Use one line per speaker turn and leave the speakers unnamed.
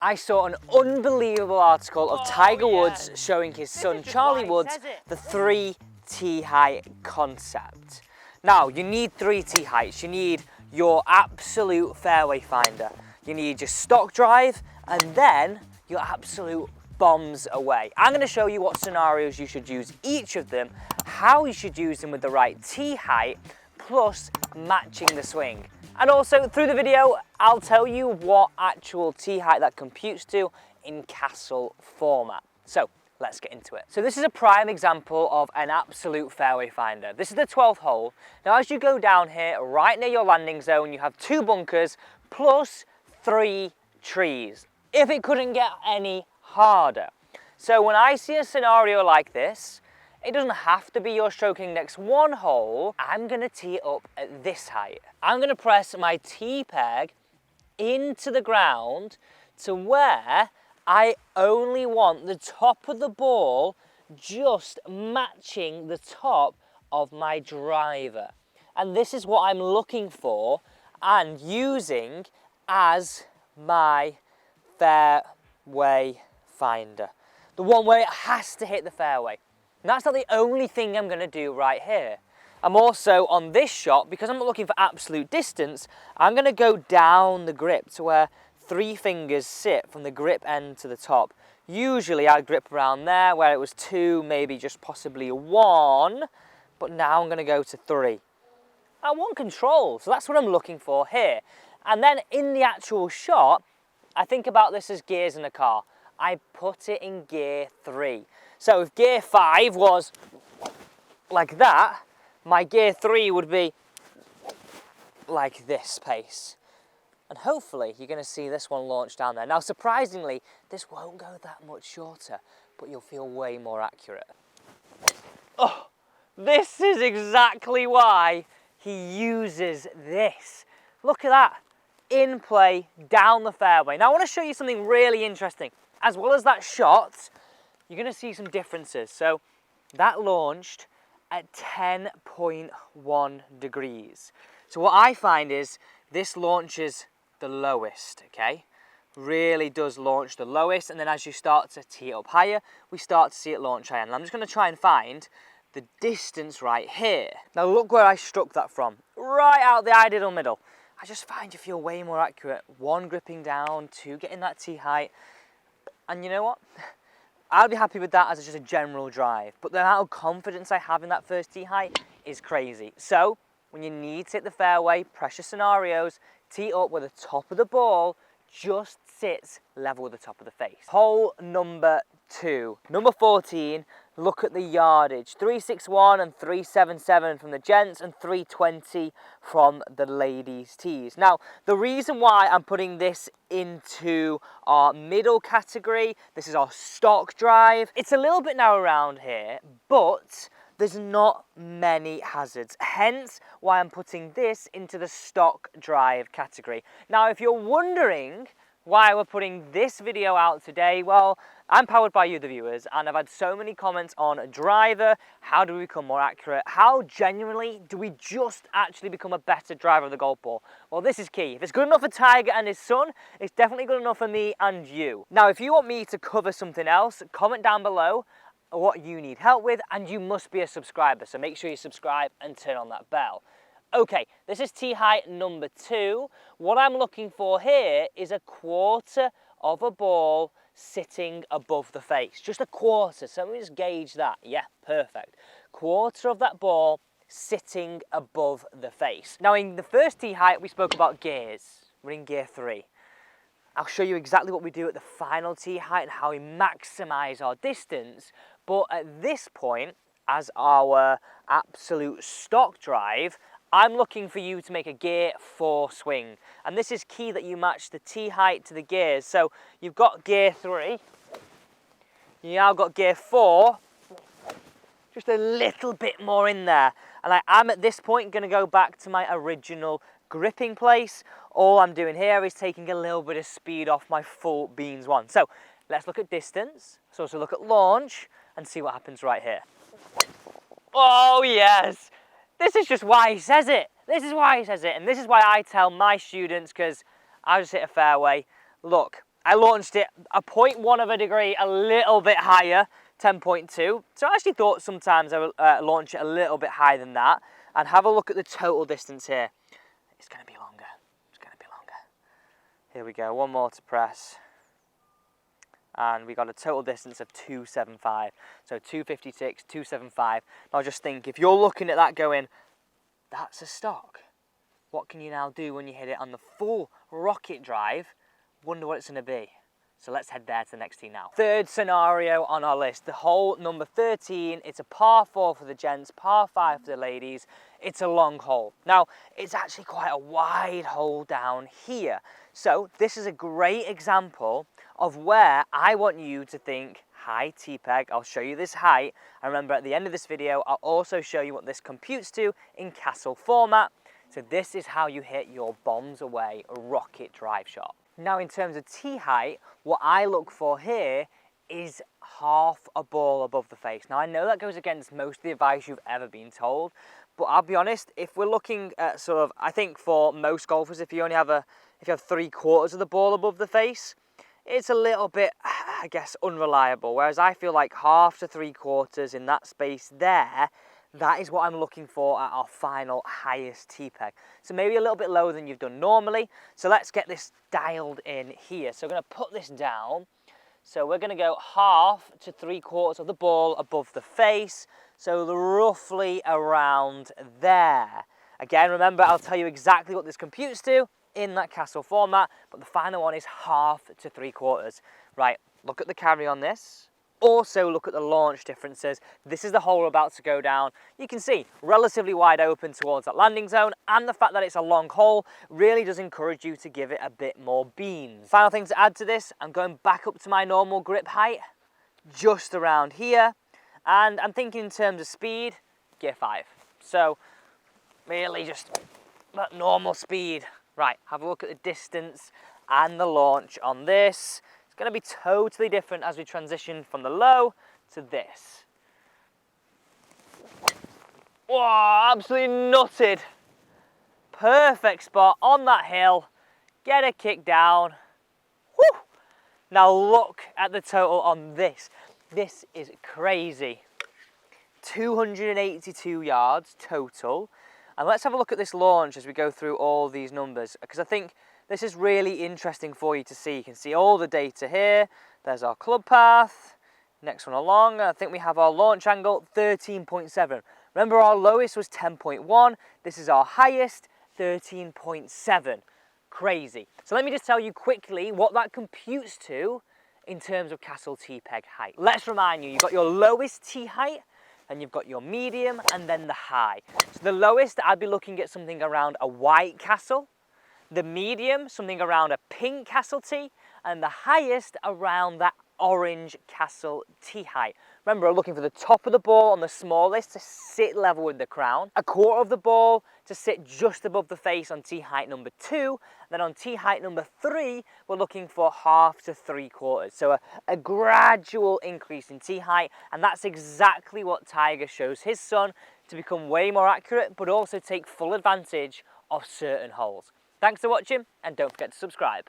I saw an unbelievable article of Tiger Woods showing his son Charlie Woods the 3 tee height concept. Now, you need 3 tee heights. You need your absolute fairway finder. You need your stock drive, and then your absolute bombs away. I'm going to show you what scenarios you should use each of them, how you should use them with the right tee height, plus matching the swing. And also through the video, I'll tell you what actual tee height that computes to in castle format. So let's get into it. So this is a prime example of an absolute fairway finder. This is the 12th hole. Now as you go down here, right near your landing zone, you have 2 bunkers plus 3 trees. If it couldn't get any harder. So when I see a scenario like this, it doesn't have to be your stroking next 1 hole. I'm going to tee it up at this height. I'm going to press my tee peg into the ground to where I only want the top of the ball just matching the top of my driver. And this is what I'm looking for and using as my fairway finder. The one where it has to hit the fairway. And that's not the only thing I'm going to do right here. I'm also on this shot, because I'm not looking for absolute distance, I'm going to go down the grip to where 3 fingers sit from the grip end to the top. Usually I'd grip around there where it was 2, maybe just possibly 1, but now I'm going to go to 3. I want control, so that's what I'm looking for here. And then in the actual shot, I think about this as gears in a car. I put it in gear 3. So if gear 5 was like that, my gear 3 would be like this pace. And hopefully you're going to see this one launch down there. Now surprisingly, this won't go that much shorter, but you'll feel way more accurate. Oh, this is exactly why he uses this. Look at that, in play, down the fairway. Now I want to show you something really interesting. As well as that shot, you're going to see some differences. So that launched at 10.1 degrees. So what I find is this launches the lowest, okay? Really does launch the lowest, and then as you start to tee it up higher, we start to see it launch higher. And I'm just going to try and find the distance right here. Now look where I struck that from, right out the ideal middle. I just find you feel way more accurate. 1, gripping down, 2, getting that tee height. And you know what? I'll be happy with that as just a general drive. But the amount of confidence I have in that first tee height is crazy. So when you need to hit the fairway, pressure scenarios, tee up where the top of the ball just sits level with the top of the face. Hole number 2. Number 14, look at the yardage. 361 and 377 from the gents and 320 from the ladies' tees. Now, the reason why I'm putting this into our middle category, this is our stock drive. It's a little bit narrow around here, but there's not many hazards, hence why I'm putting this into the stock drive category. Now, if you're wondering why we're putting this video out today, well, I'm powered by you, the viewers, and I've had so many comments on driver, how do we become more accurate, how genuinely do we just actually become a better driver of the golf ball? Well, this is key. If it's good enough for Tiger and his son, it's definitely good enough for me and you. Now, if you want me to cover something else, comment down below what you need help with, and you must be a subscriber, so make sure you subscribe and turn on that bell. Okay, this is tee height number 2. What I'm looking for here is a quarter of a ball sitting above the face. Just a quarter, so let me just gauge that. Yeah, perfect. Quarter of that ball sitting above the face. Now in the first tee height, we spoke about gears. We're in gear 3. I'll show you exactly what we do at the final tee height and how we maximize our distance. But at this point, as our absolute stock drive, I'm looking for you to make a gear 4 swing. And this is key that you match the tee height to the gears. So you've got gear 3, you now got gear 4, just a little bit more in there. And I am at this point going to go back to my original gripping place. All I'm doing here is taking a little bit of speed off my full beans 1. So let's look at distance. Let's also look at launch and see what happens right here. Oh yes! This is just why he says it. This is why he says it. And this is why I tell my students, because I just hit a fairway. Look, I launched it a 0.1 of a degree, a little bit higher, 10.2. So I actually thought sometimes I would launch it a little bit higher than that. And have a look at the total distance here. It's going to be longer. It's going to be longer. Here we go, one more to press. And we got a total distance of 275. So 256, 275. Now just think, if you're looking at that going, that's a stock. What can you now do when you hit it on the full rocket drive? Wonder what it's going to be. So let's head there to the next tee now. Third scenario on our list, the hole number 13. It's a par 4 for the gents, par 5 for the ladies. It's a long hole. Now, it's actually quite a wide hole down here. So this is a great example of where I want you to think high tee peg. I'll show you this height. And remember, at the end of this video, I'll also show you what this computes to in castle format. So this is how you hit your bombs away rocket drive shot. Now in terms of tee height, what I look for here is half a ball above the face. Now I know that goes against most of the advice you've ever been told, but I'll be honest, if we're looking at sort of, I think for most golfers, if you have 3/4 of the ball above the face, it's a little bit, I guess, unreliable. Whereas I feel like half to 3/4 in that space there, that is what I'm looking for at our final highest tee peg. So maybe a little bit lower than you've done normally. So let's get this dialed in here. So we're going to put this down. So we're going to go half to 3/4 of the ball above the face. So roughly around there. Again, remember, I'll tell you exactly what this computes to in that castle format, but the final one is half to 3/4. Right, look at the carry on this. Also look at the launch differences. This is the hole we're about to go down. You can see relatively wide open towards that landing zone, and the fact that it's a long hole really does encourage you to give it a bit more beans. Final thing to add to this, I'm going back up to my normal grip height, just around here, and I'm thinking in terms of speed, gear 5. So really just that normal speed. Right, have a look at the distance and the launch on this. Going to be totally different as we transition from the low to this. Whoa, absolutely nutted. Perfect spot on that hill. Get a kick down. Woo! Now look at the total on this. This is crazy. 282 yards total. And let's have a look at this launch as we go through all these numbers, because I think this is really interesting for you to see. You can see all the data here. There's our club path. Next one along, I think we have our launch angle, 13.7. Remember, our lowest was 10.1. This is our highest, 13.7. Crazy. So let me just tell you quickly what that computes to in terms of castle tee peg height. Let's remind you, you've got your lowest tee height, and you've got your medium, and then the high. So the lowest, I'd be looking at something around a white castle. The medium, something around a pink castle tee, and the highest around that orange castle tee height. Remember, we're looking for the top of the ball on the smallest to sit level with the crown, 1/4 of the ball to sit just above the face on tee height number 2, then on tee height number 3, we're looking for half to 3/4. So a gradual increase in tee height, and that's exactly what Tiger shows his son to become way more accurate, but also take full advantage of certain holes. Thanks for watching, and don't forget to subscribe.